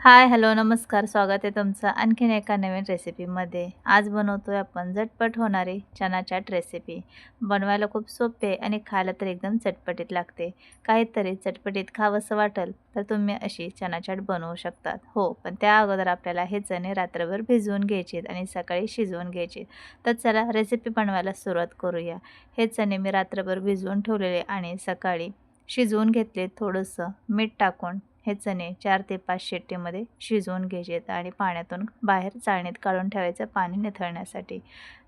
हाय, hello, नमस्कार. स्वागत आहे तुमचं आणखीन एका नवीन रेसिपीमध्ये. आज बनवतोय आपण झटपट होणारी चना चाट रेसिपी. बनवायला खूप सोपे आहे आणि खायला तर एकदम चटपटीत लागते. काहीतरी चटपटीत खावंसं वाटेल तर तुम्ही अशी चना चाट बनवू शकतात. हो, पण त्या अगोदर आपल्याला हे चणे रात्रभर भिजवून घ्यायचे आहेत आणि सकाळी शिजवून घ्यायचे. तर चला रेसिपी बनवायला सुरुवात करूया. हे चणे मी रात्रभर भिजवून ठेवलेले आणि सकाळी शिजवून घेतले. थोडंसं मीठ टाकून हे चणे 4 ते 5 शिट्टीमध्ये शिजवून घ्यायचेत आणि पाण्यातून बाहेर चाळणीत काढून ठेवायचं पाणी निथळण्यासाठी.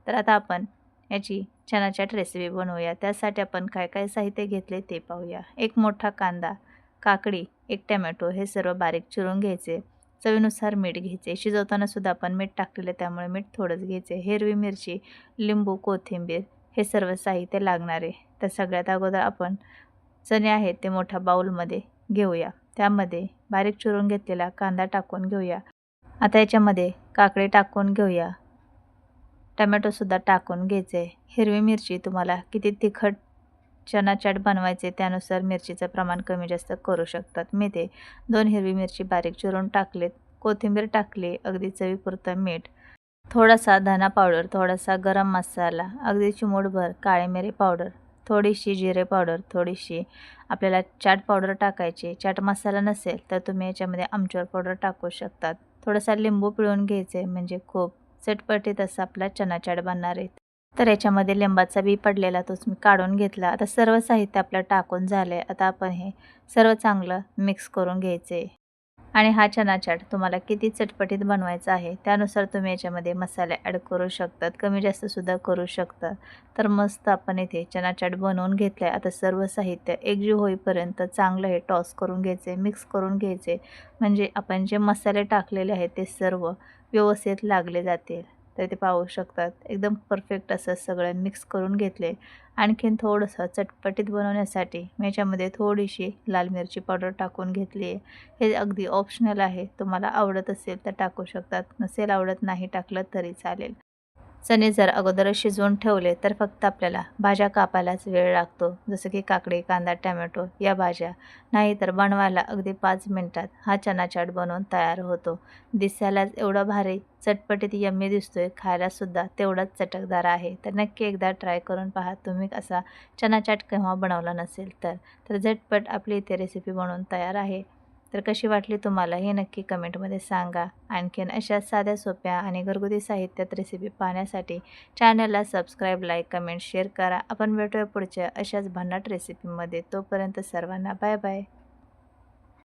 तर आता आपण याची चना चाट रेसिपी बनवूया. त्यासाठी आपण काय काय साहित्य घेतले ते पाहूया. एक मोठा कांदा, काकडी, एक टोमॅटो हे सर्व बारीक चिरून घ्यायचे. चवीनुसार मीठ घ्यायचे. शिजवताना सुद्धा आपण मीठ टाकलेलं त्यामुळे मीठ थोडंच घ्यायचे. हिरवी मिरची, लिंबू, कोथिंबीर हे सर्व साहित्य लागणारे. तर सगळ्यात अगोदर आपण चणे आहेत ते मोठ्या बाउलमध्ये घेऊया. त्यामध्ये बारीक चिरून घेतलेला कांदा टाकून घेऊया. आता याच्यामध्ये काकडी टाकून घेऊया. टोमॅटोसुद्धा टाकून घ्यायचे. हिरवी मिरची तुम्हाला किती तिखट चना चाट बनवायचे त्यानुसार मिरचीचं प्रमाण कमी जास्त करू शकतात. मी ते 2 हिरवी मिरची बारीक चिरून टाकलेत. कोथिंबीर टाकली, अगदी चवीपुरतं मीठ, थोडासा धना पावडर, थोडासा गरम मसाला, अगदी चिमूटभर काळी मिरी पावडर, थोडीशी जिरे पावडर, थोडीशी आपल्याला चाट पावडर टाकायची. चाट मसाला नसेल तर तुम्ही याच्यामध्ये आमचूर पावडर टाकू शकतात. थोडासा लिंबू पिळून घ्यायचे म्हणजे खूप चटपटीत असा आपला चना चाट बनणार आहे. तर याच्यामध्ये लिंबाचा बी पडलेला तोच मी काढून घेतला. आता सर्व साहित्य आपलं टाकून झालं आहे. आता आपण हे सर्व चांगलं मिक्स करून घ्यायचे. आणि हा चना चाट तुम्हाला किती चटपटीत बनवायचा आहे त्यानुसार तुम्ही याच्यामध्ये मसाले ॲड करू शकतात, कमी जास्तसुद्धा करू शकता. तर मस्त आपण इथे चना चाट बनवून घेतलं आहे. आता सर्व साहित्य एकजीव होईपर्यंत चांगलं हे टॉस करून घ्यायचे, मिक्स करून घ्यायचे. म्हणजे आपण जे मसाले टाकलेले आहेत ते सर्व व्यवस्थित लागले जातील. तर ते पाहू शकतात एकदम परफेक्ट असं सगळं मिक्स करून घेतले. आणखीन थोडंसं चटपटीत बनवण्यासाठी मी याच्यामध्ये थोडीशी लाल मिरची पावडर टाकून घेतली आहे. हे अगदी ऑप्शनल आहे. तुम्हाला आवडत असेल तर टाकू शकतात. नसेल आवडत नाही टाकलं तरी चालेल. चणे जर अगोदरच शिजवून ठेवले तर फक्त आपल्याला भाज्या कापायलाच वेळ लागतो. जसं की काकडी, कांदा, टोमॅटो या भाज्या. नाहीतर बनवायला अगदी 5 मिनिटात हा चना चाट बनवून तयार होतो. दिसायलाच एवढा भारी चटपटीत यम्मी दिसतोय, खायलासुद्धा तेवढाच चटकदार आहे. तर नक्की एकदा ट्राय करून पहा. तुम्ही असा चना चाट केव्हा बनवला नसेल तर. तर झटपट आपली इथे रेसिपी बनवून तयार आहे. तर कशी वाटली तुम्हाला हे नक्की कमेंटमध्ये सांगा. आणखीन अशा साध्या सोप्या आणि घरगुती साहित्यात रेसिपी पाहण्यासाठी चॅनलला सबस्क्राईब, लाईक, कमेंट, शेअर करा. आपण भेटूया पुढच्या अशाच भन्नाट रेसिपीमध्ये. तोपर्यंत सर्वांना बाय बाय.